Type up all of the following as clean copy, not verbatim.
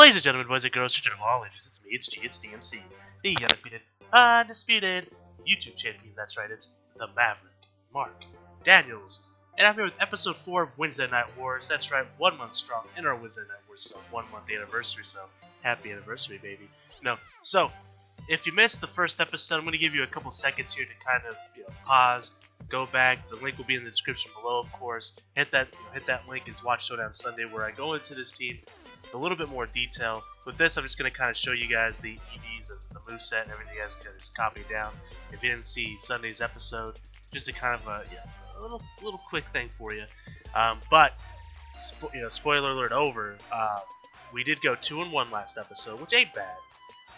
Ladies and gentlemen, boys and girls, children of all ages, it's me, it's G, it's DMC, the undefeated, undisputed YouTube champion. That's right, it's the Maverick, Mark Daniels. And I'm here with episode 4 of Wednesday Night Wars. That's right, 1 month strong in our Wednesday Night Wars, so 1 month anniversary, so happy anniversary, baby. No, so, if you missed the first episode, I'm going to give you a couple seconds here to kind of pause, go back. The link will be in the description below, of course. Hit that link and watch Showdown Sunday, where I go into this team a little bit more detail. With this, I'm just going to kind of show you guys the EVs and the moveset and everything you guys can just copy down. If you didn't see Sunday's episode, just a kind of a little quick thing for you. But spoiler alert over. We did go 2-1 last episode, which ain't bad.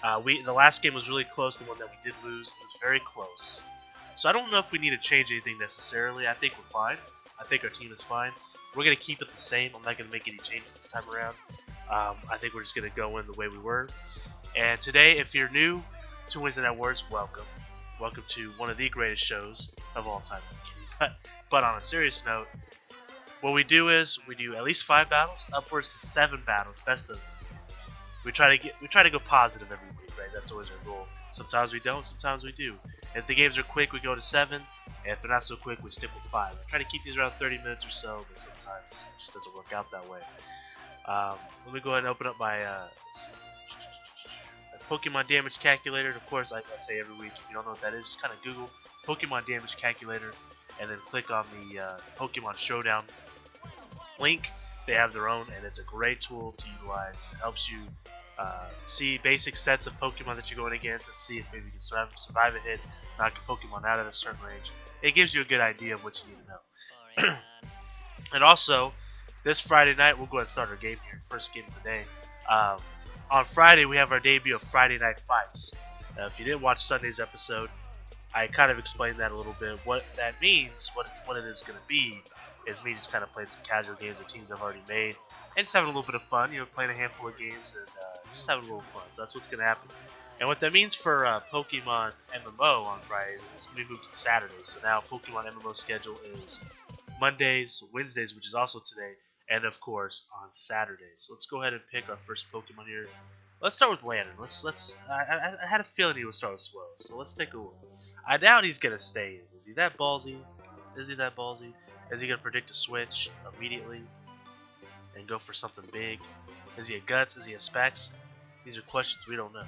The last game was really close. The one that we did lose was very close. So I don't know if we need to change anything necessarily. I think we're fine. I think our team is fine. We're going to keep it the same. I'm not going to make any changes this time around. I think we're just going to go in the way we were. And today, if you're new to Wednesday Night Wars, welcome. Welcome to one of the greatest shows of all time. But on a serious note, what we do is we do at least 5 battles, upwards to 7 battles. Best of. We try to go positive every week, right? That's always our goal. Sometimes we don't, sometimes we do. If the games are quick, we go to 7. And if they're not so quick, we stick with 5. I try to keep these around 30 minutes or so, but sometimes it just doesn't work out that way. Let me go ahead and open up my Pokemon damage calculator. Of course, like I say every week, if you don't know what that is, just kind of Google Pokemon damage calculator and then click on the Pokemon Showdown link. They have their own, and it's a great tool to utilize. It helps you see basic sets of Pokemon that you're going against and see if maybe you can survive a hit, knock a Pokemon out at a certain range. It gives you a good idea of what you need to know. And also, this Friday night, we'll go ahead and start our game here. First game of the day. On Friday, we have our debut of Friday Night Fights. If you didn't watch Sunday's episode, I kind of explained that a little bit. What that means, what it is going to be, is me just kind of playing some casual games with teams I've already made, and just having a little bit of fun, playing a handful of games and just having a little fun. So that's what's going to happen. And what that means for Pokemon MMO on Fridays is we moved to Saturdays. So now Pokemon MMO schedule is Mondays, Wednesdays, which is also today, and of course on Saturdays. So let's go ahead and pick our first Pokemon here. Let's start with Landon. I had a feeling he would start with Swell, so let's take a look. I doubt he's gonna stay in. Is he that ballsy? Is he that ballsy? Is he gonna predict a switch immediately and go for something big? Is he a Guts? Is he a Specs? These are questions we don't know.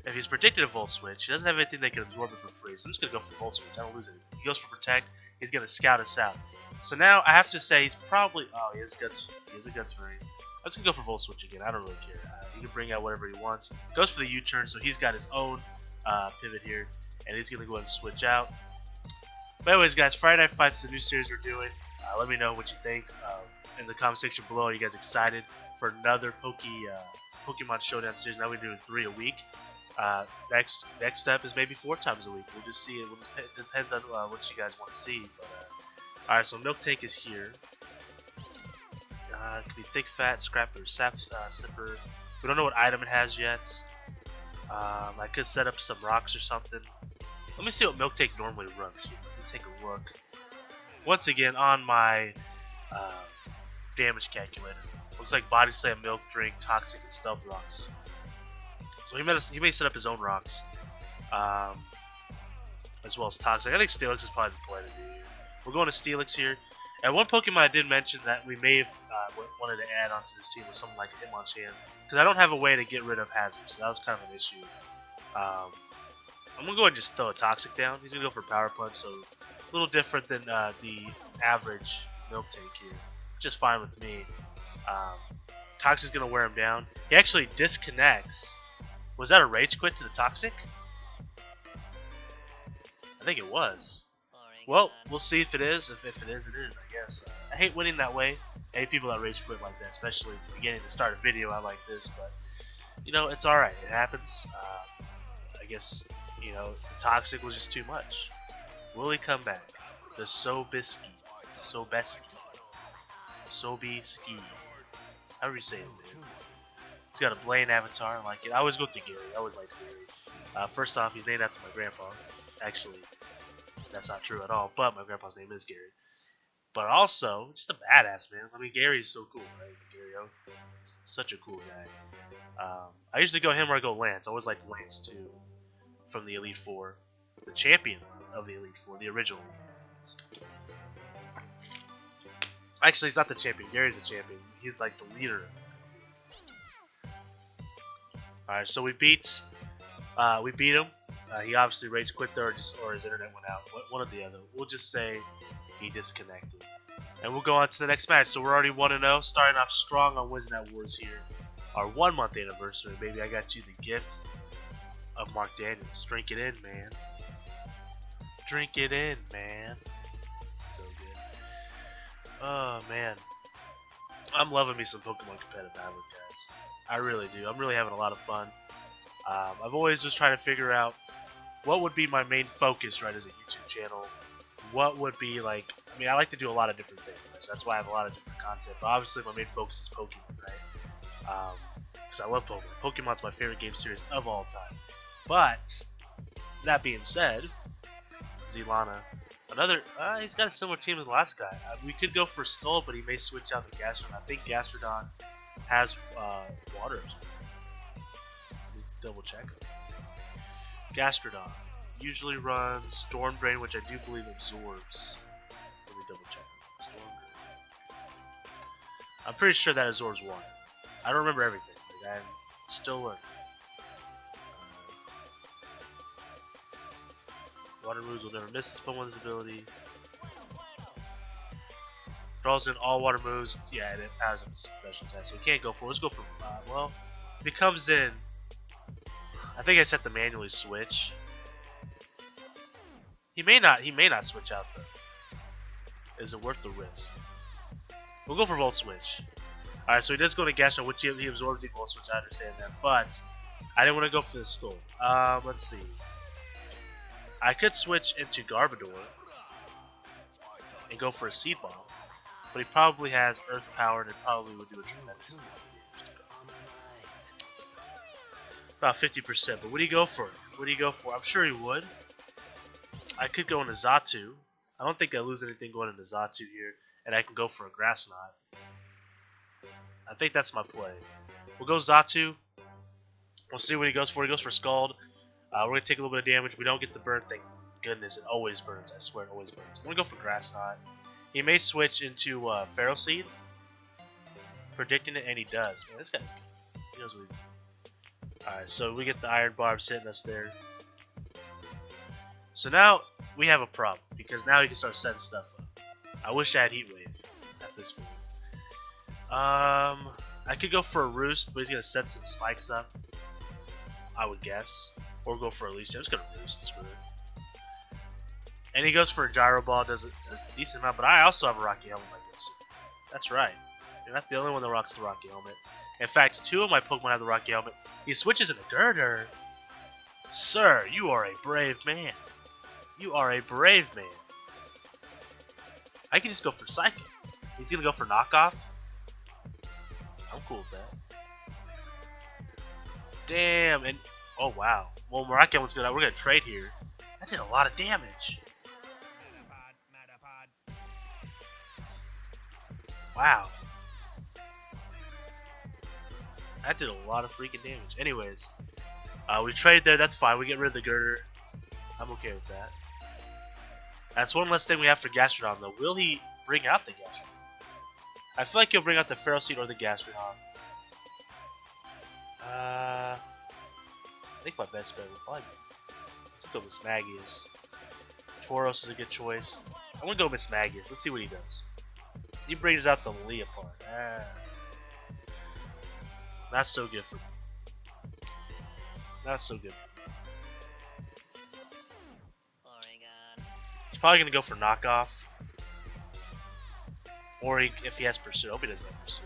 If he's predicted a Volt Switch, he doesn't have anything that can absorb it for free, so I'm just gonna go for Volt Switch. I don't lose it. He goes for Protect. He's gonna scout us out. So now I have to say he's probably he has Guts. He has a Guts variant. I'm just gonna go for Volt Switch again. I don't really care. He can bring out whatever he wants. Goes for the U-turn, so he's got his own pivot here, and he's gonna go ahead and switch out. But anyways, guys, Friday Night Fights is the new series we're doing. Let me know what you think in the comment section below. Are you guys excited for another Pokemon Showdown series? Now we're doing 3 a week. Next step is maybe 4 times a week. We'll just see it. It depends on what you guys want to see. But alright, so Milk Tank is here. It could be Thick Fat, Scrapper, Sipper. We don't know what item it has yet. I could set up some rocks or something. Let me see what Milk Tank normally runs here. Let me take a look. Once again, on my damage calculator. Looks like Body Slam, Milk Drink, Toxic, and Stealth Rocks. So he may set up his own rocks, as well as Toxic. I think Steelix is probably the play to do here. We're going to Steelix here. And one Pokemon I did mention that we may have wanted to add onto this team was something like a Hitmonchan, because I don't have a way to get rid of Hazard, so that was kind of an issue. I'm going to go ahead and just throw a Toxic down. He's going to go for Power Punch, so a little different than the average Milk Tank here, which is fine with me. Toxic's going to wear him down. He actually disconnects. Was that a Rage Quit to the Toxic? I think it was. Well, we'll see if it is. If it is, it is, I guess. I hate winning that way. I hate people that Rage Quit like that, especially beginning to start a video out like this, but, it's alright. It happens. I guess, the Toxic was just too much. Will he come back? The Sobisky. However you say his name. He's got a Blaine avatar. I like it. I always go with the Gary. I always like Gary. First off, he's named after my grandpa. Actually, that's not true at all, but my grandpa's name is Gary. but also just a badass, man. I mean, Gary's so cool, right? Gary O, such a cool guy. I usually go him or I go Lance. I always liked Lance too, from the Elite Four, the champion of the Elite Four, the original. Actually, he's not the champion. Gary's the champion. He's like the leader. All right, so we beat him. He obviously rage quit there, or his internet went out. One or the other. We'll just say he disconnected. And we'll go on to the next match. So we're already 1-0, starting off strong on Wednesday Night Wars here. Our 1 month anniversary, baby. I got you the gift of Mark Daniels. Drink it in, man. Drink it in, man. So good. Oh, man. I'm loving me some Pokemon competitive Maverick, guys. I really do. I'm really having a lot of fun. I've always was trying to figure out what would be my main focus, right, as a YouTube channel. What would be like, I mean, I like to do a lot of different things. So that's why I have a lot of different content. But obviously, my main focus is Pokemon, right? Because I love Pokemon. Pokemon's my favorite game series of all time. But, that being said, Zelana, another, he's got a similar team as the last guy. We could go for Skull, but he may switch out the Gastrodon. I think Gastrodon has water. Double check it. Gastrodon usually runs Storm Drain, which I do believe absorbs. Let me double check. Storm Drain. I'm pretty sure that absorbs water. I don't remember everything. Like, I'm still learning. Water moves will never miss its Pokemon's ability. Draws in all water moves. Yeah, it has a special test, so we can't go for it. Let's go for well, if it comes in, I think I set the manually switch. He may not switch out though. Is it worth the risk? We'll go for Volt Switch. Alright, so he does go to Gastrodon, which he absorbs the Volt Switch, I understand that. But I didn't want to go for the Skull. Let's see. I could switch into Garbodor and go for a Seed Bomb. But he probably has Earth Power and it probably would do a tremendous amount. About 50%, but would he go for it? Would he go for it? I'm sure he would. I could go into Xatu. I don't think I lose anything going into Xatu here. And I can go for a Grass Knot. I think that's my play. We'll go Xatu. We'll see what he goes for. He goes for Scald. We're going to take a little bit of damage. We don't get the burn. Thank goodness. It always burns. I swear it always burns. I'm going to go for Grass Knot. He may switch into Feral Seed. Predicting it, and he does. Man, this guy's good. He knows what he's doing. Alright, so we get the Iron Barbs hitting us there. So now we have a problem, because now he can start setting stuff up. I wish I had Heat Wave at this point. I could go for a Roost, but he's going to set some spikes up, I would guess. Or go for a Leech. I'm just going to Roost, screw it. And he goes for a Gyro Ball, does a decent amount, but I also have a Rocky Helmet like this. That's right. You're not the only one that rocks the Rocky Helmet. In fact, 2 of my Pokemon have the Rocky Helmet. He switches into Girder. Sir, you are a brave man. You are a brave man. I can just go for Psychic. He's going to go for Knockoff. I'm cool with that. Damn, and... oh, wow. Well, Rocky Helmet's good. We're going to trade here. That did a lot of damage. Wow. That did a lot of freaking damage. Anyways, we trade there. That's fine. We get rid of the Girder. I'm okay with that. That's one less thing we have for Gastrodon, though. Will he bring out the Gastrodon? I feel like he'll bring out the Feral Seed or the Gastrodon. I think my best bet would probably go Miss Magius. Tauros is a good choice. I'm going to go Miss Magius. Let's see what he does. He brings out the Leopard. Not so good for me. Not so good. He's probably going to go for Knockoff. Or if he has Pursuit. I hope he doesn't have Pursuit.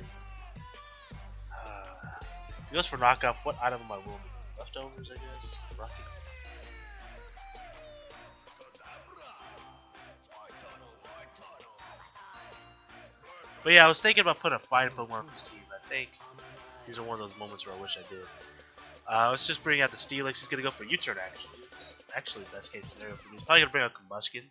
If he goes for Knockoff, what item am I willing to use? Leftovers, I guess? Rocky. But yeah, I was thinking about putting a fighting Pokemon on this team. I think these are one of those moments where I wish I did. Let's just bring out the Steelix. He's going to go for U-turn, actually. It's actually the best case scenario for me. He's probably going to bring out Combustion.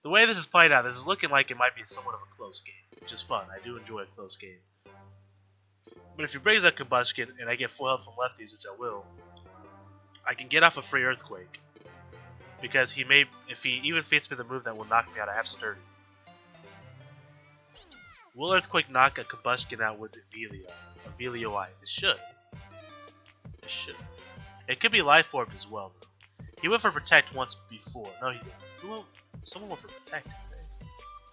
The way this is playing out, this is looking like it might be somewhat of a close game, which is fun. I do enjoy a close game. But if he brings up Combustion and I get full health from lefties, which I will, I can get off a free Earthquake. Because he may, if he even fates me the move that will knock me out, I have Sturdy. Will Earthquake knock a Combustion out with Evilio-eye? It should. It should. It could be Life Orb as well, though. He went for Protect once before. No, he didn't. Someone went for Protect, I think.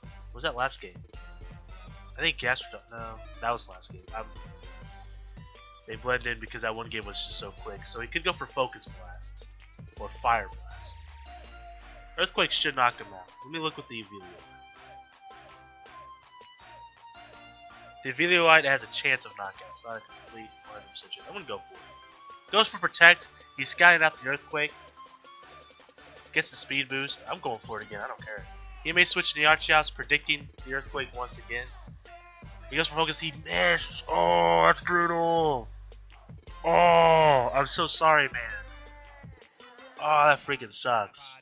What was that last game? I think Gastrodon. No, that was last game. They blend in because that one game was just so quick. So he could go for Focus Blast. Or Fire Blast. Earthquake should knock him out. Let me look with the Evilio. The Evilio has a chance of knockout. It's not a complete 100% chance. I'm going to go for it. Goes for Protect. He's scouting out the Earthquake. Gets the speed boost. I'm going for it again. I don't care. He may switch to the Archeops, predicting the Earthquake once again. He goes for Focus. He missed. Oh, that's brutal. Oh, I'm so sorry, man. Oh, that freaking sucks.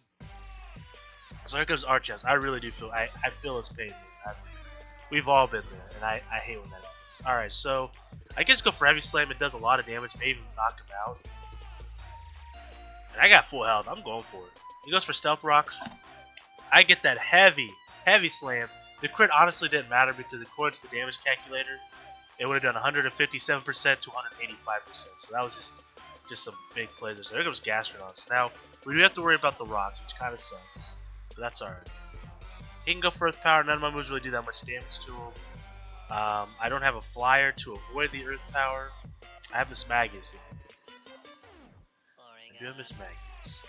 So here comes Archeops. I really do feel. I feel his pain, man. We've all been there, and I hate when that happens. Alright, so I can just go for Heavy Slam. It does a lot of damage, maybe even knock him out. And I got full health. I'm going for it. He goes for Stealth Rocks. I get that heavy Slam. The crit honestly didn't matter because according to the damage calculator, it would have done 157% to 185%. So that was just some big plays. So there comes Gastrodon. So now we do have to worry about the rocks, which kind of sucks. But that's alright. He can go for Earth Power. None of my moves really do that much damage to him. I don't have a Flyer to avoid the Earth Power. I have Miss Magus. I do have Miss Magus.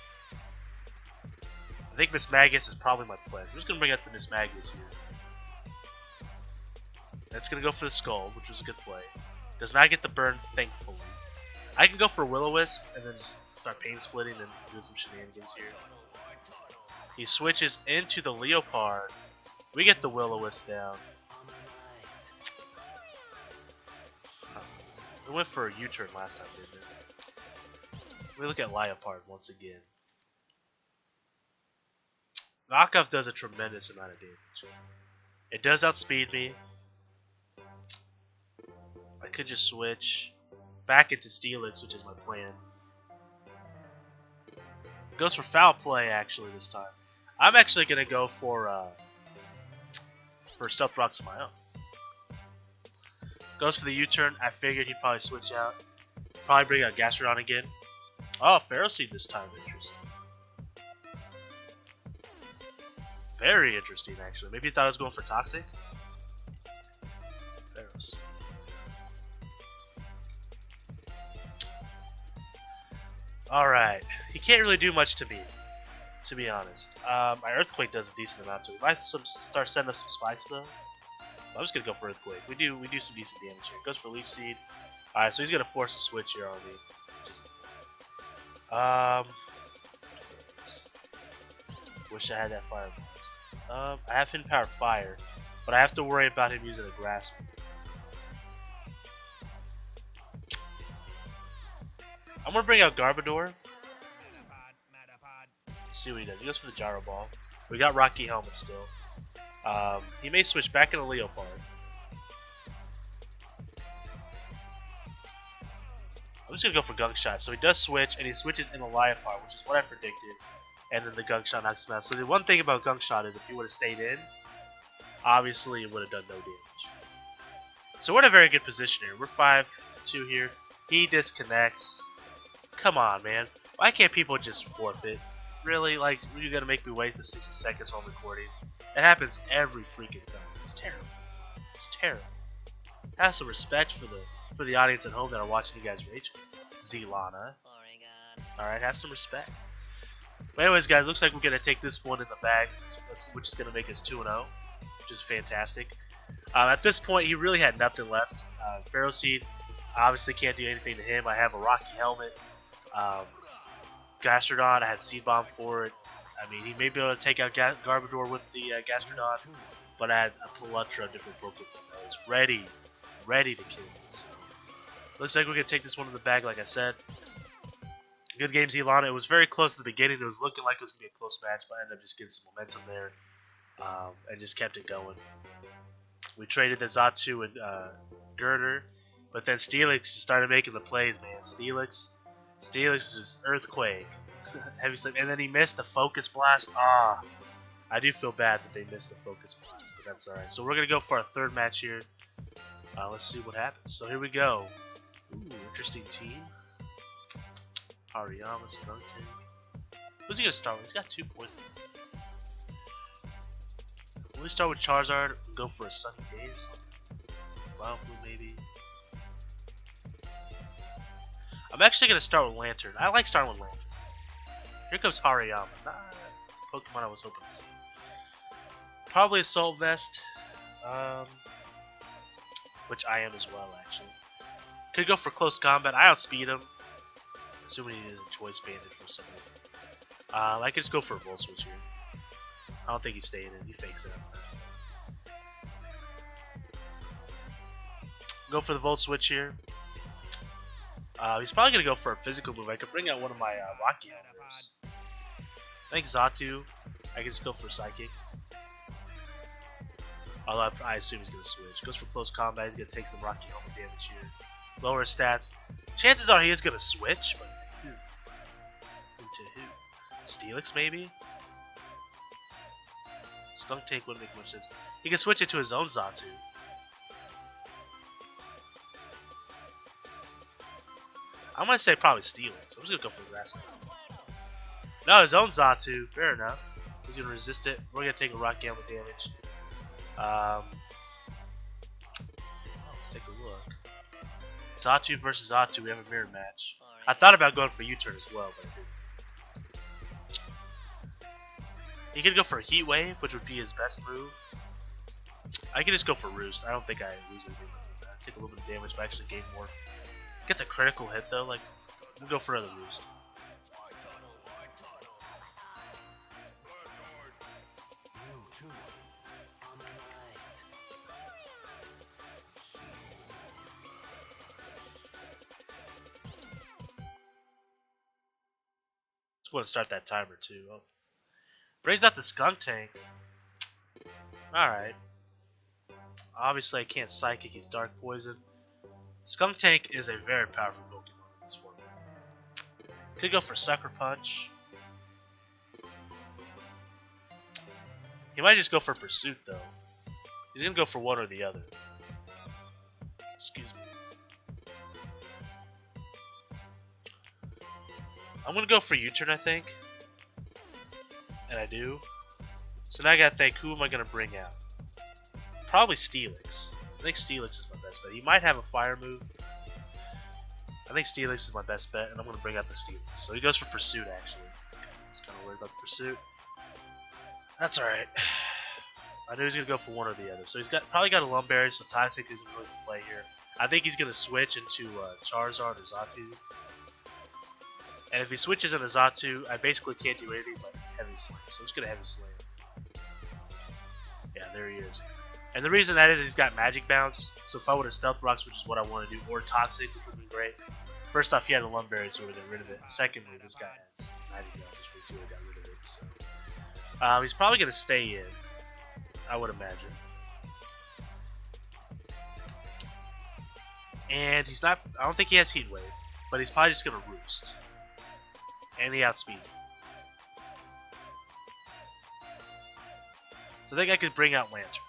I think Miss Magus is probably my play. So I'm just going to bring out the Miss Magus here. That's going to go for the Skull, which was a good play. Does not get the burn, thankfully. I can go for Will-O-Wisp and then just start Pain Splitting and do some shenanigans here. He switches into the Leopard. We get the Will-O-Wisp down. We went for a U-turn last time, didn't we? We look at Leopard once again. Knockoff does a tremendous amount of damage. It does outspeed me. I could just switch back into Steelix, which is my plan. Goes for Foul Play actually this time. I'm actually gonna go for Stealth Rocks of my own. Goes for the U-turn. I figured he'd probably switch out. Probably bring out Gastrodon again. Oh, Pharaoh Seed this time. Interesting. Very interesting, actually. Maybe he thought I was going for Toxic. Pharaoh Seed. Alright. He can't really do much to me, to be honest. My Earthquake does a decent amount to him. I might start setting up some spikes, though. I'm just gonna go for Earthquake. We do some decent damage here. Goes for Leech Seed. Alright, so he's gonna force a switch here on me. Wish I had that Fire Blast. I have Fin Power Fire, but I have to worry about him using a Grass. I'm gonna bring out Garbodor. See what he does. He goes for the Gyro Ball. We got Rocky Helmet still. He may switch back into Leopard. I'm just gonna go for Gunk Shot. So he does switch, and he switches into Leopard, which is what I predicted. And then the Gunk Shot knocks him out. So the one thing about Gunk Shot is if he would have stayed in, obviously it would have done no damage. So we're in a very good position here. We're 5-2 here. He disconnects. Come on, man. Why can't people just forfeit? Really? Like, you're gonna make me wait the 60 seconds while I'm recording? It happens every freaking time. It's terrible. It's terrible. Have some respect for the audience at home that are watching you guys rage. Zelana. Alright, have some respect. But anyways, guys, looks like we're gonna take this one in the bag, which is gonna make us 2-0, which is fantastic. At this point, he really had nothing left. Pharaoh Seed, obviously can't do anything to him. I have a Rocky Helmet. Gastrodon, I had Seed Bomb for it. I mean, he may be able to take out Garbodor with the Gastrodon, but I had a plethora of different Pokemon that was ready to kill. So, looks like we're going to take this one in the bag, like I said. Good game, Zelana. It was very close at the beginning. It was looking like it was going to be a close match, but I ended up just getting some momentum there. and just kept it going. We traded the Zatu and Girder, but then Steelix started making the plays, man. Steelix was Earthquake, Heavy Slip, and then he missed the Focus Blast. I do feel bad that they missed the Focus Blast, but that's alright. So we're going to go for our third match here. Let's see what happens. So here we go. Ooh, interesting team. Hariyama, Skunking. Who's he going to start with? He's got 2 points. Will we start with Charizard and go for a Sunny Day or something? Wildflu maybe. I'm actually going to start with Lantern. I like starting with Lantern. Here comes Hariyama. Not Pokemon I was hoping to see. Probably Assault Vest. Which I am as well, actually. Could go for Close Combat. I outspeed him. Assuming he is a Choice Bandage for some reason. I could just go for a Volt Switch here. I don't think he's staying in. He fakes it out. Go for the Volt Switch here. He's probably going to go for a physical move. I could bring out one of my Rocky Helmers. I think Zatu. I can just go for Psychic. Although I assume he's going to switch. Goes for Close Combat. He's going to take some Rocky Helmet damage here. Lower his stats. Chances are he is going to switch, but who? Who to who? Steelix maybe? Skunk Tank wouldn't make much sense. He can switch it to his own Zatu. I'm going to say probably Steelix. I'm just going to go for the Grass. No, his own Zatu. Fair enough. He's going to resist it. We're going to take a Rock Gamma damage. Let's take a look. Zatu versus Zatu. We have a mirror match. I thought about going for U-turn as well, but I didn't. He could go for a Heat Wave, which would be his best move. I could just go for Roost. I don't think I lose anything with that. Take a little bit of damage, but actually gain more. Gets a critical hit though. Like, we'll go for another Roost. Just want to start that timer too. Oh. Brings out the Skunk Tank. Alright. Obviously I can't Psychic, he's Dark Poison. Skunk Tank is a very powerful Pokemon in this format. Could go for Sucker Punch. He might just go for Pursuit though. He's gonna go for one or the other. Excuse me. I'm gonna go for U-turn, I think. And I do. So now I gotta think, who am I gonna bring out? Probably Steelix. I think Steelix is my best bet. He might have a fire move. I think Steelix is my best bet, and I'm gonna bring out the Steelix. So he goes for Pursuit actually. Just kinda worried about the Pursuit. That's alright. I knew he was gonna go for one or the other. So he's probably got a Lumberry, so Toxic isn't really the play here. I think he's gonna switch into Charizard or Zatu. And if he switches into Zatu, I basically can't do anything but Heavy Slam. So I'm just gonna Heavy Slam. Yeah, there he is. And the reason that is he's got Magic Bounce. So if I would have Stealth Rocks, which is what I want to do, or Toxic, which would be great. First off, he had a Lumberry, so we're gonna get rid of it. Secondly, this guy has Magic Bounce, which means he would have got rid of it. So he's probably gonna stay in, I would imagine. And he's not. I don't think he has Heat Wave, but he's probably just gonna Roost. And he outspeeds me. So I think I could bring out Lantern.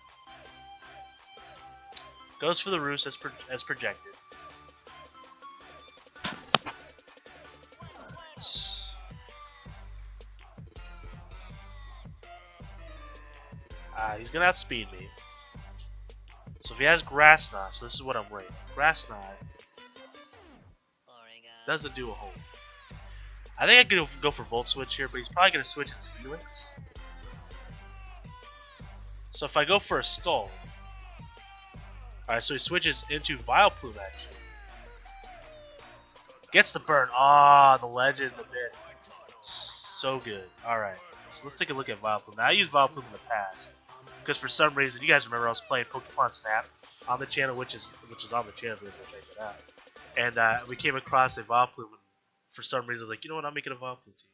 Goes for the Roost as projected. He's gonna outspeed me. So if he has Grass Knot, so this is what I'm rating. Grass Knot doesn't do a whole. I think I could go for Volt Switch here, but he's probably gonna switch into Steelix. So if I go for a Skull, alright, so he switches into Vileplume actually. Gets the burn. Ah, the Legend, the bit. So good. Alright, so let's take a look at Vileplume. Now I used Vileplume in the past. Because for some reason, you guys remember I was playing Pokemon Snap on the channel, which is on the channel, so check it out. And we came across a Vileplume, and for some reason I was like, you know what, I'm making a Vileplume team.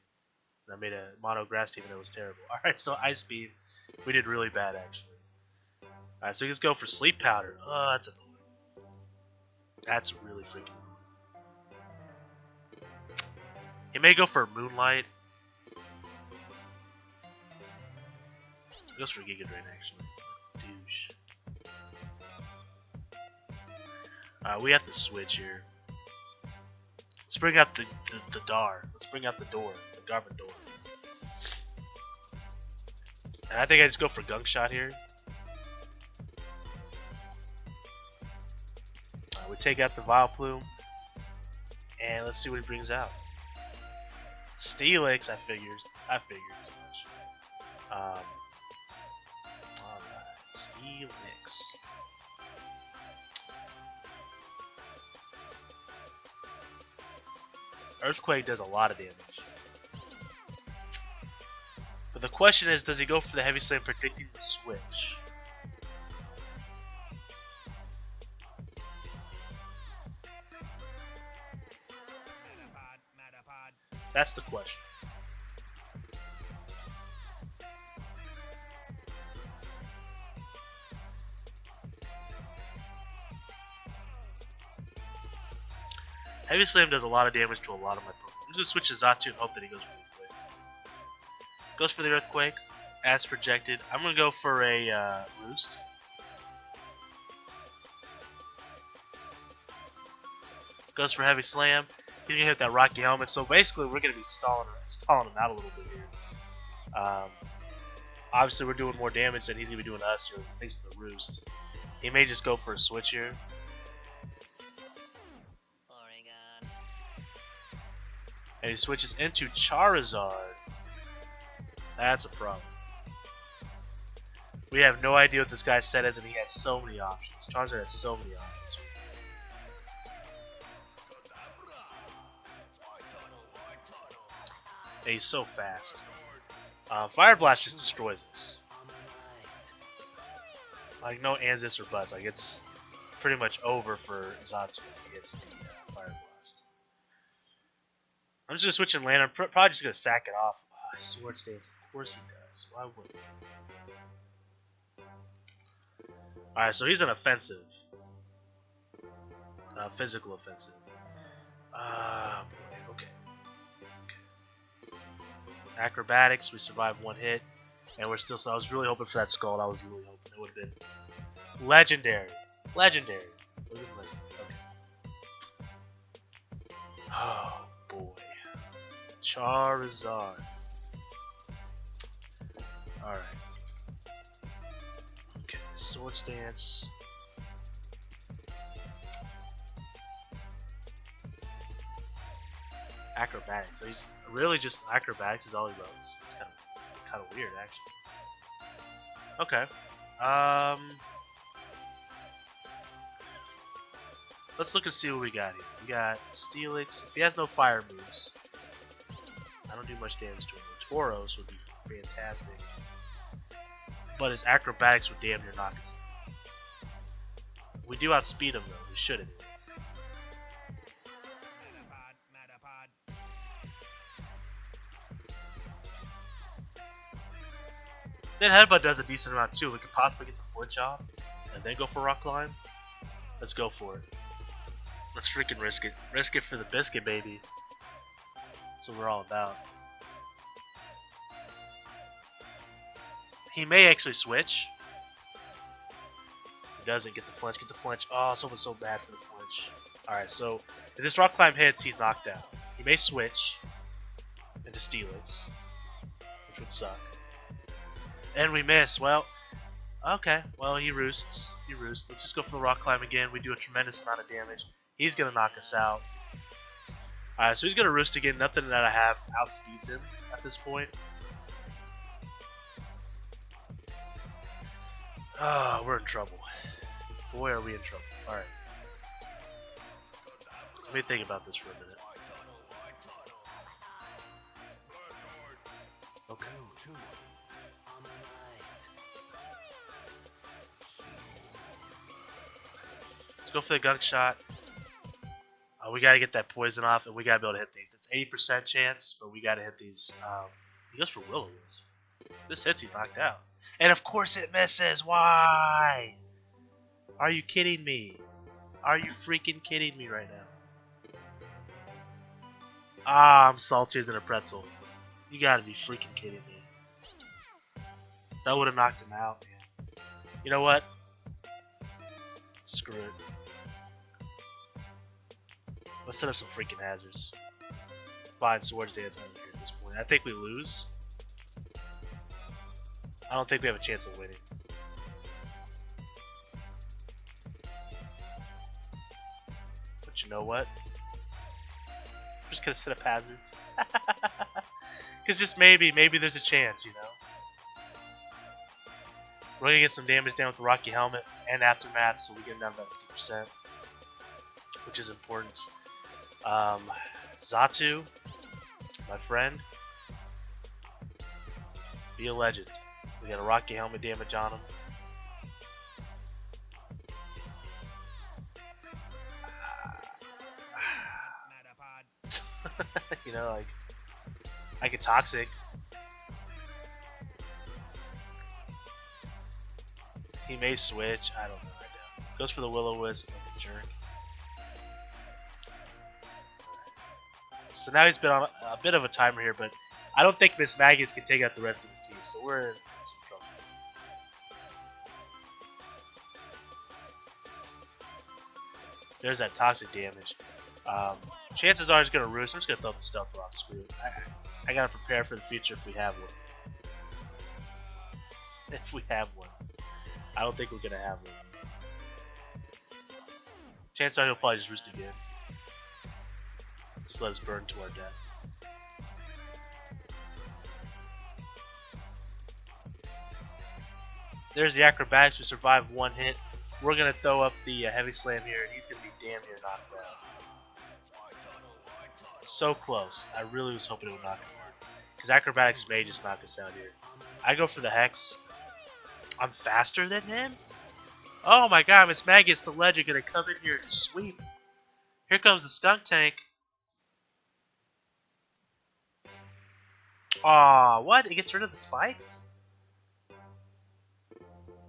And I made a Mono Grass team, and it was terrible. Alright, so Ice Beam. We did really bad, actually. Alright, so let's go for Sleep Powder. Oh, that's annoying. That's really freaking annoying. He may go for Moonlight. He goes for Giga Drain, actually. Douche. We have to switch here. Let's bring out the Dar. Let's bring out the door. The Garment Door. And I think I just go for Gunk Shot here. We take out the Vileplume. And let's see what he brings out. Steelix, I figured as much. Alright. Steelix. Earthquake does a lot of damage. But the question is, does he go for the Heavy Slam predicting the switch? That's the question. Heavy Slam does a lot of damage to a lot of my Pokemon. I'm just going to switch to Zatu and hope that he goes for Earthquake. Goes for the Earthquake, as projected. I'm going to go for a Roost. Goes for Heavy Slam. He's going to hit that Rocky Helmet. So basically, we're going to be stalling him out a little bit here. Obviously, we're doing more damage than he's going to be doing to us here, thanks to the Roost. He may just go for a switch here. And he switches into Charizard. That's a problem. We have no idea what this guy's set is, and he has so many options. Charizard has so many options. And he's so fast. Fire Blast just destroys us. Like, no ands, ifs, or buts. Like, it's pretty much over for Zatu if he gets the Fire Blast. I'm just going to switch and land. I'm probably just going to sack it off. Sword Stance, of course he does. Why wouldn't he? Alright, so he's an offensive. Physical offensive. Boy, okay. Acrobatics, we survived one hit. And we're still, so I was really hoping for that Scald. I was really hoping it would have been legendary. Legendary. It would have been legendary. Okay. Oh, boy. Charizard. Alright. Okay, Sword Stance. Acrobatics. So he's really just acrobatics is all he runs. It's kind of weird, actually. Okay. Let's look and see what we got here. We got Steelix. If he has no fire moves, I don't do much damage to him. Tauros would be fantastic. But his acrobatics would damn near knock us down. We do outspeed him though. We should anyways. Then Headbutt does a decent amount too. We could possibly get the flinch off and then go for Rock Climb. Let's go for it. Let's freaking risk it. Risk it for the biscuit, baby. That's what we're all about. He may actually switch. He doesn't get the flinch. Get the flinch. Oh, someone's so bad for the flinch. Alright, so if this Rock Climb hits, he's knocked out. He may switch into Steelix, which would suck. And we miss. Well, okay. Well, he roosts. He roosts. Let's just go for the Rock Climb again. We do a tremendous amount of damage. He's going to knock us out. Alright, so he's going to roost again. Nothing that I have outspeeds him at this point. Oh, we're in trouble. Boy, are we in trouble. Alright. Let me think about this for a minute. Okay. Let's go for the Gunk Shot. We gotta get that poison off, and we gotta be able to hit these. It's 80% chance, but we gotta hit these. He goes for Will-O-Wisp. This hits, he's knocked out. And of course it misses. Why? Are you kidding me? Are you freaking kidding me right now? Ah, I'm saltier than a pretzel. You gotta be freaking kidding me. That would have knocked him out, man. You know what? Screw it. Let's set up some freaking hazards. 5 swords dance out of here at this point. I think we lose. I don't think we have a chance of winning. But you know what? I'm just gonna set up hazards. Because just maybe there's a chance, you know? We're gonna get some damage down with the Rocky Helmet and Aftermath, so we get down to about 50%, which is important. Xatu, my friend, be a legend. We got a Rocky Helmet damage on him. You know, like, I get toxic. He may switch. I don't know. I doubt. Goes for the Will-O-Wisp, like a jerk. So now he's been on a bit of a timer here, but I don't think Miss Maggie's can take out the rest of his team, so we're in some trouble. There's that toxic damage. Chances are he's going to roost. I'm just going to throw the Stealth Rock. Screw it. I got to prepare for the future if we have one. If we have one. I don't think we're going to have one. Chances are he'll probably just roost again. Just let us burn to our death. There's the acrobatics. We survived one hit. We're going to throw up the heavy slam here, and he's going to be damn near knocked out. So close. I really was hoping it would knock him out. Because acrobatics may just knock us out here. I go for the Hex. I'm faster than him? Oh my god, Miss Maggie's the legend going to come in here to sweep. Here comes the Skunk Tank. Aw, what? It gets rid of the spikes?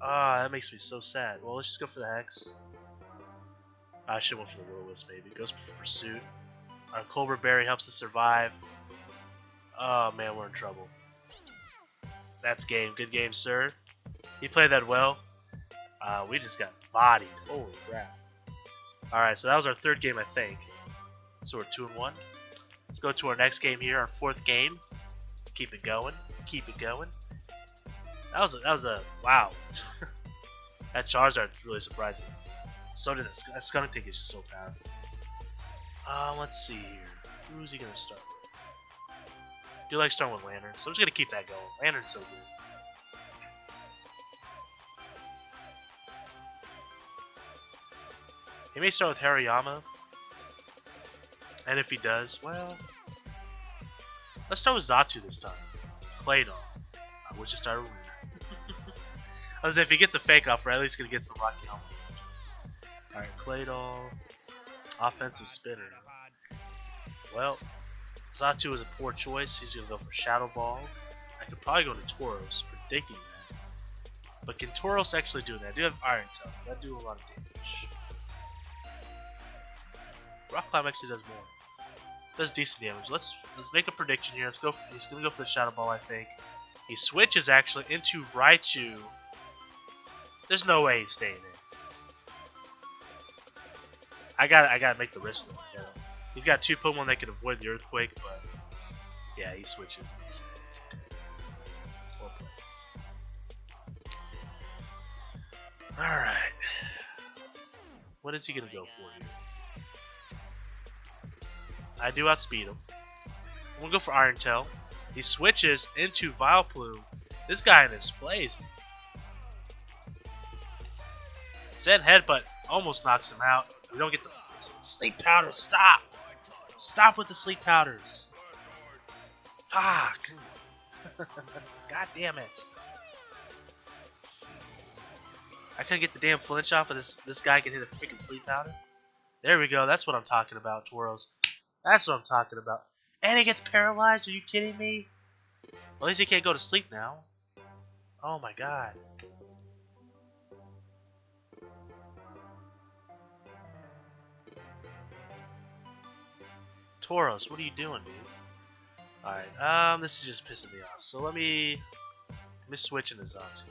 Ah, that makes me so sad. Well, let's just go for the Hex. I should have went for the Will-O-Wisp maybe. Goes for Pursuit. Our Cobra Berry helps us survive. Oh man, we're in trouble. That's game. Good game, sir. He played that well. We just got bodied. Holy crap. Alright, so that was our third game, I think. So we're 2-1. Let's go to our next game here, our fourth game. Keep it going. Keep it going. That was a wow. That Charizard really surprised me. So did that Skunk Tank is just so powerful. Let's see here. Who's he gonna start with? I do like starting with Lantern, so I'm just gonna keep that going. Lantern's so good. He may start with Hariyama. And if he does, well, let's start with Xatu this time. Claydol. Which is started with I was if he gets a fake off, we're at least gonna get some Rocky Helmet. Alright, Claydol. Offensive spinner. Well, Xatu is a poor choice. He's gonna go for Shadow Ball. I could probably go to Tauros for thinking that. But can Tauros actually do that? I do have Iron Tail, so that do a lot of damage. Rock Climb actually does more. Does decent damage. Let's make a prediction here. Let's go. He's gonna go for the Shadow Ball, I think. He switches actually into Raichu. There's no way he's staying in. I gotta make the risk though. You know? He's got 2 Pokemon that can avoid the Earthquake, but yeah, he switches. He's okay. Well played. All right. What is he gonna go for here? I do outspeed him. I'm gonna go for Iron Tail. He switches into Vileplume. This guy displays me. Zen Headbutt almost knocks him out. We don't get the sleep powders. Stop! Stop with the sleep powders. Fuck! God damn it! I couldn't get the damn flinch off of this guy can hit a freaking sleep powder. There we go. That's what I'm talking about, Tauros. That's what I'm talking about. And he gets paralyzed? Are you kidding me? Well, at least he can't go to sleep now. Oh my god. Tauros, what are you doing, dude? Alright, this is just pissing me off. So let me switch into Xatu.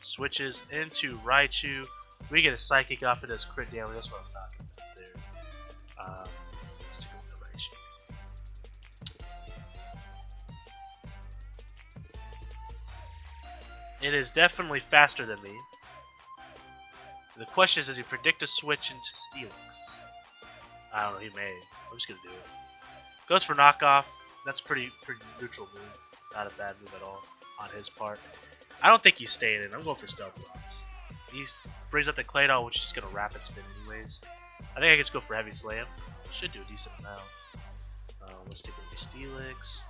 Switches into Raichu. We get a Psychic off, it does crit damage. That's what I'm talking about there. Let's take a look at Raichu. It is definitely faster than me. The question is, does he predict a switch into Steelix? I don't know, he may. I'm just gonna do it. Goes for knockoff. That's pretty neutral move. Not a bad move at all on his part. I don't think he's staying in. I'm going for Stealth Rocks. He brings up the Claydol, which is just gonna rapid spin anyways. I think I can just go for Heavy Slam. Should do a decent amount. Let's take a look at Steelix.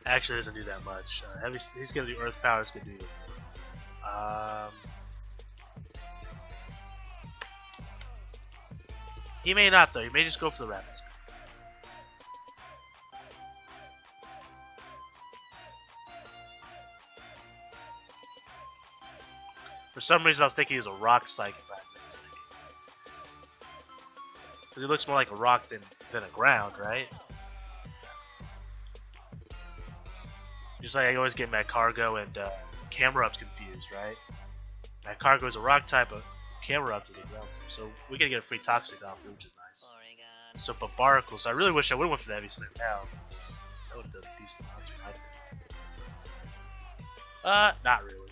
Actually, doesn't do that much. He's gonna do Earth Power. It's gonna do even more. He may not though. He may just go for the rapid spin. For some reason, I was thinking he was a rock psychic back then. Because he looks more like a rock than a ground, right? Just like I always get Magcargo and Camerupt's confused, right? Magcargo is a rock type, but Camerupt is a ground type. So we gotta get a free Toxic off it, which is nice. So Barbaracle. So I really wish I would have went for the Heavy Slam now. That would have done a decent amount. Not really.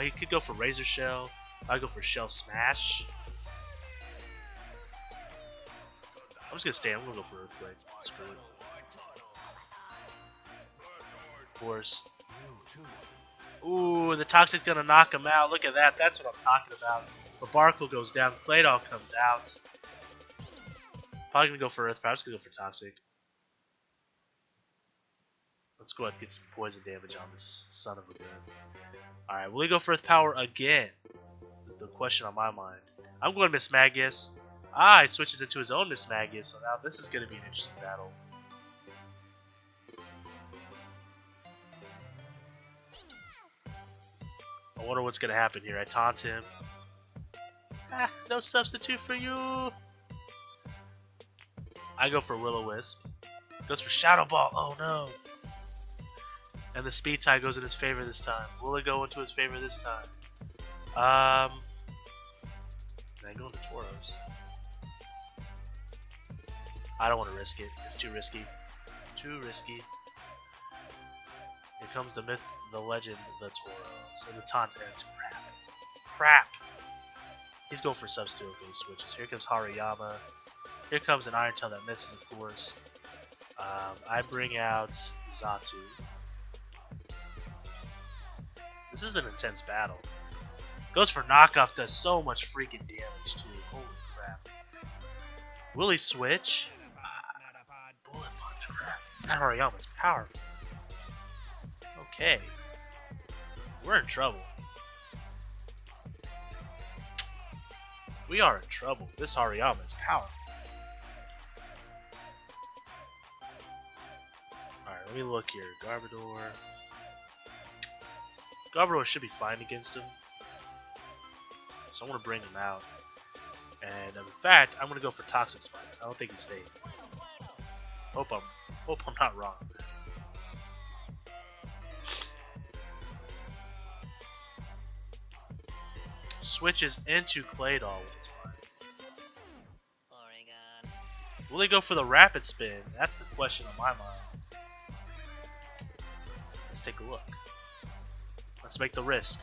He could go for Razor Shell. I'd go for Shell Smash. I'm just gonna stay. I'm gonna go for Earthquake. Screw it. Of course. Ooh, the Toxic's gonna knock him out. Look at that. That's what I'm talking about. Barbaracle goes down. Claydol comes out. Probably gonna go for Earth Power. I'm just gonna go for Toxic. Let's go ahead and get some poison damage on this son of a gun. Alright, will he go for Earth Power again? Is the question on my mind. I'm going Miss Magius. He switches into his own Miss Magius, so now this is going to be an interesting battle. I wonder what's going to happen here. I taunt him. No substitute for you. I go for Will-O-Wisp. Goes for Shadow Ball. Oh no. And the speed tie goes in his favor this time. Will it go into his favor this time? Can I go into Tauros? I don't want to risk it. It's too risky. Too risky. Here comes the myth, the legend, the Tauros. And the taunt ends. Crap. Crap! He's going for substitute. Okay, he switches. Here comes Hariyama. Here comes an Iron Tail that misses, of course. I bring out Xatu. This is an intense battle. Goes for knockoff, does so much freaking damage too. Holy crap. Will he switch? Bullet Punch, crap. That Hariyama's powerful. Okay. We're in trouble. We are in trouble. This Hariyama is powerful. Alright, let me look here. Garbodor. Garbodor should be fine against him. So I want to bring him out. And in fact, I'm going to go for Toxic Spikes. I don't think he stays. Hope I'm not wrong. Switches into Claydol, which is fine. Will he go for the Rapid Spin? That's the question on my mind. Let's take a look. Let's make the risk.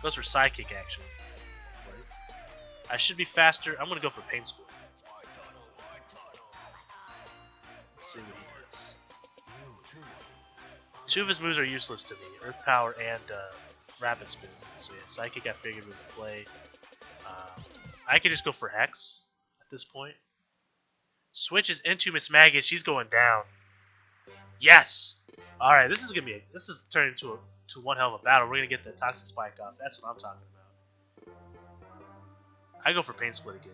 Goes for Psychic, actually. I should be faster. I'm going to go for Pain Split. Let's see what he does. Two of his moves are useless to me. Earth Power and Rapid Spin. So yeah, Psychic I figured was the play. I could just go for Hex at this point. Switches into Miss Magius. She's going down. Yes! Alright, this is turning to one hell of a battle. We're gonna get the Toxic Spike off. That's what I'm talking about. I go for Pain Split again.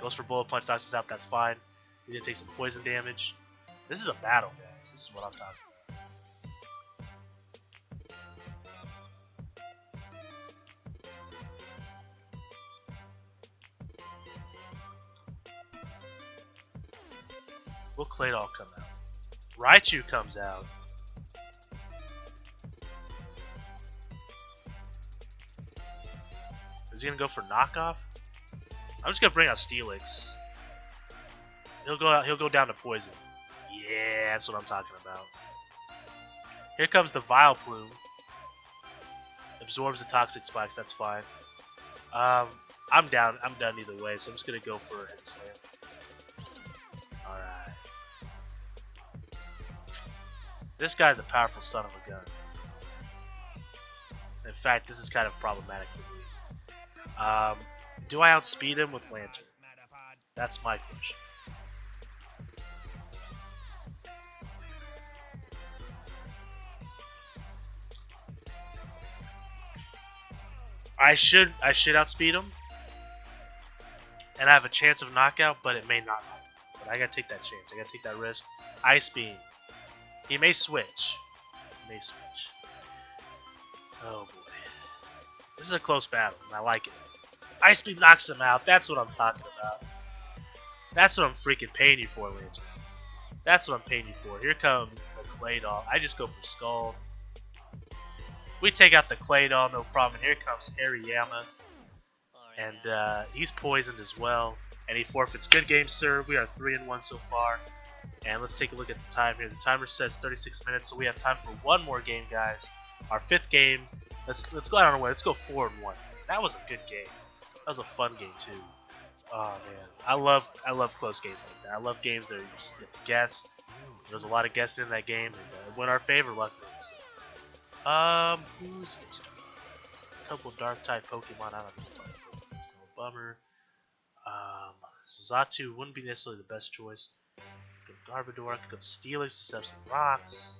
Goes for Bullet Punch, Toxic out, that's fine. He's gonna take some poison damage. This is a battle, guys. This is what I'm talking about. Will Claydol come out? Raichu comes out. Is he gonna go for knockoff? I'm just gonna bring out Steelix. He'll go down to poison. Yeah, that's what I'm talking about. Here comes the Vileplume. Absorbs the Toxic Spikes, that's fine. I'm done either way, so I'm just gonna go for Heavy Slam. Alright. This guy's a powerful son of a gun. In fact, this is kind of problematic for me. Do I outspeed him with Lantern? That's my question. I should outspeed him, and I have a chance of knockout, but it may not. But I gotta take that chance. I gotta take that risk. Ice Beam. He may switch. Oh boy, this is a close battle, and I like it. Ice Beam knocks him out. That's what I'm talking about. That's what I'm freaking paying you for, Lantern. That's what I'm paying you for. Here comes the Claydol. I just go for Skull. We take out the Claydol, no problem. And here comes Hariyama. And he's poisoned as well. And he forfeits. Good game, sir. We are 3-1 so far. And let's take a look at the time here. The timer says 36 minutes, so we have time for one more game, guys. Our 5th game. Let's go out on our way. Let's go 4-1. That was a good game. That was a fun game too. Oh man, I love close games like that. I love games that you just get to guess. There was a lot of guessing in that game, and it went our favor, luckily. So. Who's next? A couple Dark type Pokemon. I don't know. It's kind of a bummer. So Xatu wouldn't be necessarily the best choice. Go Garbodor. Could go Steelix to set up some rocks.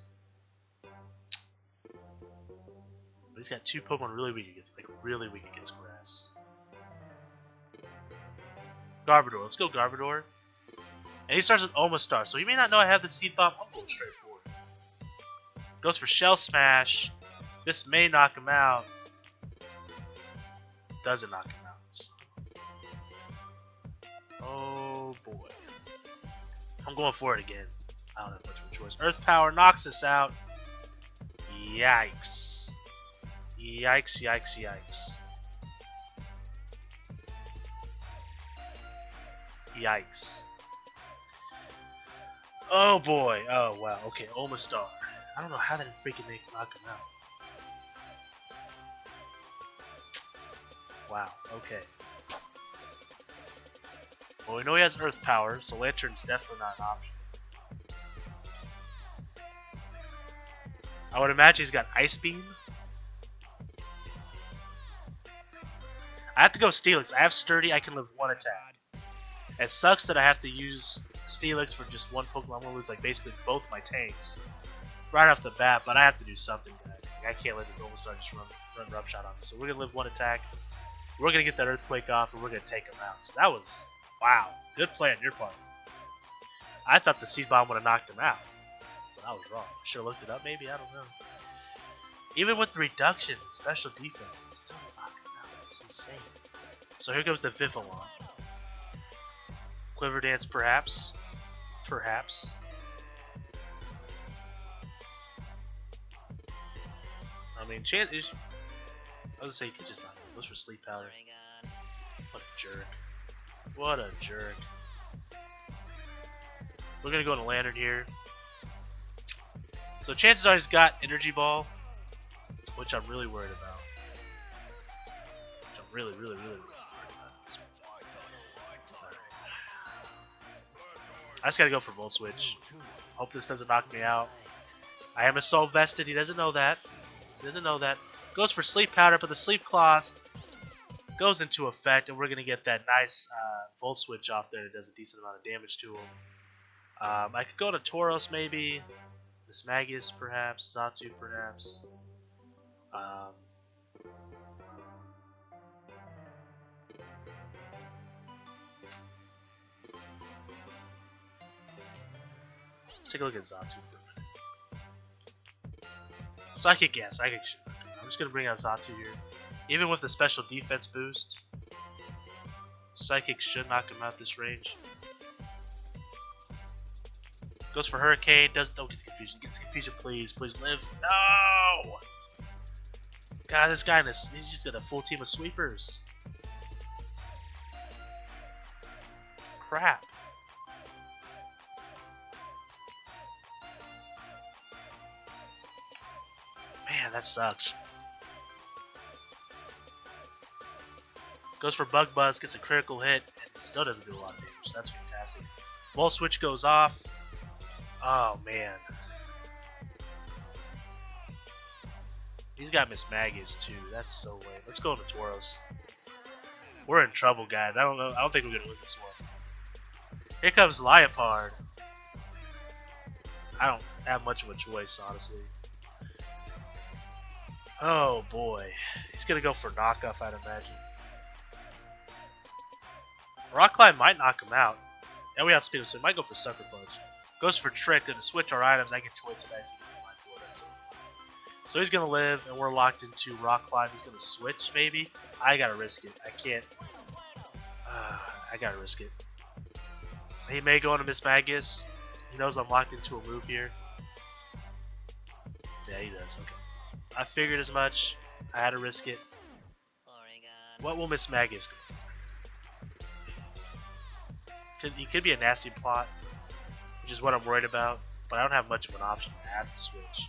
But he's got 2 Pokemon really weak against grass. Garbodor. Let's go Garbodor. And he starts with Omastar, so he may not know I have the Seed Bomb. I'm going straight forward. Goes for Shell Smash. This may knock him out. Doesn't knock him out. So. Oh boy. I'm going for it again. I don't have much of a choice. Earth Power knocks us out. Yikes. Yikes, yikes, yikes. Yikes. Oh boy. Oh wow. Okay, Omastar. I don't know how that didn't freaking knock him out. Wow, okay. Well, we know he has Earth Power, so Lantern's definitely not an option. I would imagine he's got Ice Beam. I have to go Steelix. I have Sturdy, I can live 1 attack. It sucks that I have to use Steelix for just 1 Pokemon. I'm going to lose like basically both my tanks right off the bat, but I have to do something, guys. Like, I can't let this Omastar just run Rough Shot on me. So we're going to live 1 attack. We're going to get that Earthquake off, and we're going to take him out. So that was, wow, good play on your part. I thought the Seed Bomb would have knocked him out, but I was wrong. Should have looked it up, maybe? I don't know. Even with the reduction in special defense, it's still knocking him out. It's insane. So here comes the Vivillon. Quiver Dance, perhaps. Perhaps. I mean, I was gonna say you could just not go for Sleep Powder. What a jerk. What a jerk. We're gonna go into Lantern here. So chances are he's got Energy Ball, which I'm really worried about. Which I'm really worried about. I just gotta go for Volt Switch. Hope this doesn't knock me out. I am Assault Vested. He doesn't know that. He doesn't know that. Goes for Sleep Powder, but the Sleep Claws goes into effect, and we're gonna get that nice Volt Switch off there that does a decent amount of damage to him. I could go to Tauros maybe. This Magus perhaps. Zatu perhaps. Um, let's take a look at Zatu for a minute. Psychic, yeah, Psychic should not come. I'm just gonna bring out Zatu here. Even with the special defense boost, Psychic should knock him out this range. Goes for Hurricane. Don't get the confusion. Get the confusion, please. Please live. No! God, this guy, he's just got a full team of sweepers. Crap. Man, that sucks. Goes for Bug Buzz, gets a critical hit, and still doesn't do a lot of damage. That's fantastic. Volt Switch goes off. Oh, man. He's got Miss Magus, too. That's so lame. Let's go to Tauros. We're in trouble, guys. I don't know. I don't think we're going to win this one. Here comes Leopard. I don't have much of a choice, honestly. Oh, boy. He's going to go for knockoff, I'd imagine. Rock Climb might knock him out. And we outspeed him, so he might go for Sucker Punch. Goes for Trick, and to switch our items, I can choice back so he gets a line for it. So he's going to live, and we're locked into Rock Climb. He's going to switch, maybe. I got to risk it. I can't. I got to risk it. He may go into Miss Magus. He knows I'm locked into a move here. Yeah, he does. Okay. I figured as much. I had to risk it. What will Miss Magus go? He could be a nasty plot, which is what I'm worried about, but I don't have much of an option. I have to switch.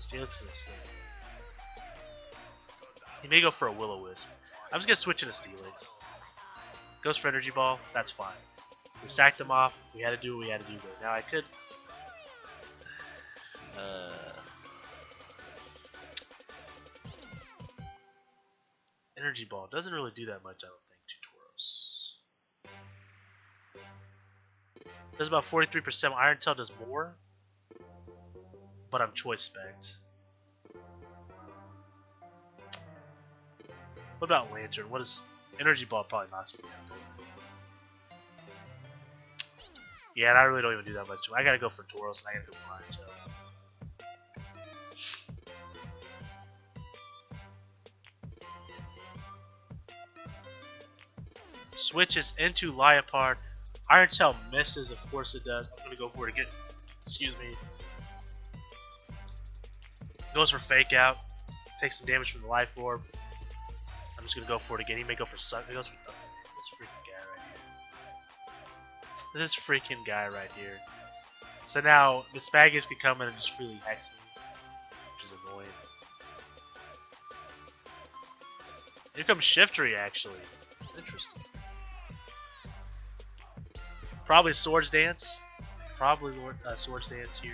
Steelix is he may go for a Will-O-Wisp. I'm just going to switch into Steelix. Goes for Energy Ball. That's fine. We sacked him off. We had to do what we had to do there. Now I could... Energy Ball doesn't really do that much, I don't think, to Tauros. Does about 43%. Iron Tail does more, but I'm choice spec'd. What about Lantern? What is Energy Ball? Probably knocks me down, doesn't it? Yeah, and I really don't even do that much. I gotta go for Tauros, and I gotta go for Iron Tail. Switches into Leopard. Iron Tail misses, of course it does. I'm gonna go for it again. Excuse me. Goes for Fake Out. Takes some damage from the Life Orb. I'm just gonna go for it again. He may go for Sun. He goes for Thunder. This freaking guy right here. So now Miss Magus can come in and just freely hex me, which is annoying. Here comes Shiftry, actually. Interesting. Probably Swords Dance. Probably Swords Dance here.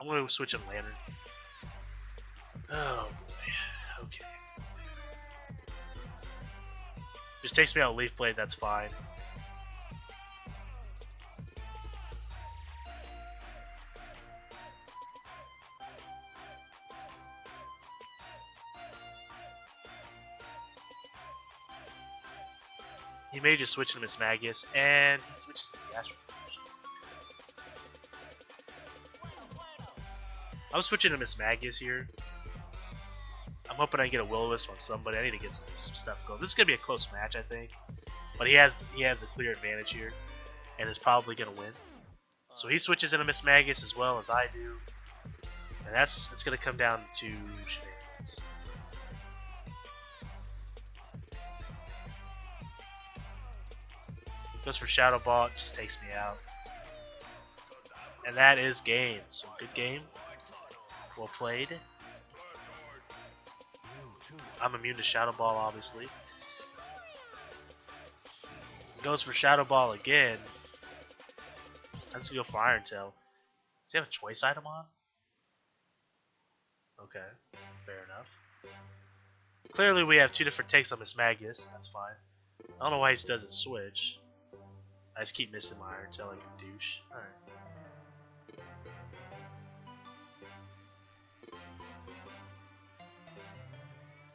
I'm going to switch in Lantern. Oh boy. Okay. Just takes me out Leaf Blade, that's fine. He may just switch to Miss Magus, and he switches to the Astro. I'm switching to Miss Magus here. I'm hoping I can get a Will-O-Wisp on somebody. I need to get some stuff going. This is gonna be a close match, I think, but he has a clear advantage here, and is probably gonna win. So he switches into Miss Magus as well as I do, and it's gonna come down to shenanigans. Goes for Shadow Ball, it just takes me out. And that is game. So good game. Well played. I'm immune to Shadow Ball, obviously. Goes for Shadow Ball again. I'm just gonna go for Iron Tail. Does he have a choice item on? Okay, fair enough. Clearly, we have two different takes on Miss Magus. That's fine. I don't know why he just doesn't switch. I just keep missing my iron tail like a douche. Alright.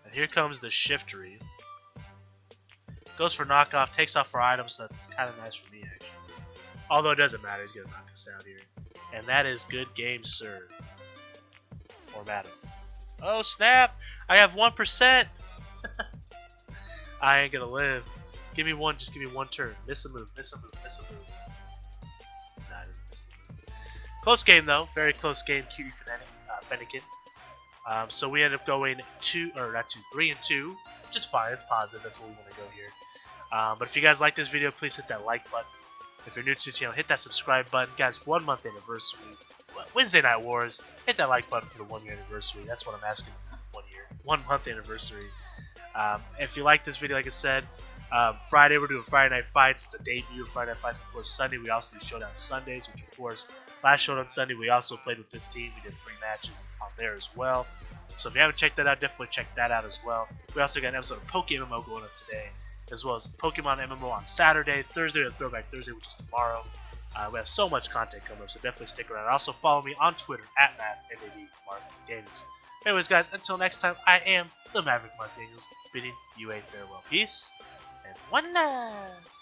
And here comes the Shiftery. Goes for knockoff, takes off for items, so that's kind of nice for me, actually. Although it doesn't matter, he's going to knock us out here. And that is good game, sir. Or madam. Oh, snap! I have 1%! I ain't gonna live. Give me one, just give me one turn. Miss a move, miss a move, miss a move. Nah, I didn't miss the move. Close game, though. Very close game, Cutie Fennekin. So we ended up going 3 and 2. Which is fine, it's positive, that's where we want to go here. But if you guys like this video, please hit that like button. If you're new to the channel, hit that subscribe button. Guys, 1 month anniversary. Wednesday Night Wars. Hit that like button for the 1 year anniversary. That's what I'm asking. 1 year. 1 month anniversary. If you like this video, like I said, Friday we're doing Friday Night Fights. The debut of Friday Night Fights. Of course, Sunday we also do Showdown Sundays, which of course, last Showdown Sunday we also played with this team. We did 3 matches on there as well. So if you haven't checked that out, definitely check that out as well. We also got an episode of PokeMMO going up today, as well as Pokemon MMO on Saturday, Thursday, and Throwback Thursday, which is tomorrow. We have so much content coming up, so definitely stick around. Also follow me on Twitter at MavMav Anyways, guys, until next time, I am the Maverick Mark Daniels, bidding you a farewell. Peace and one love.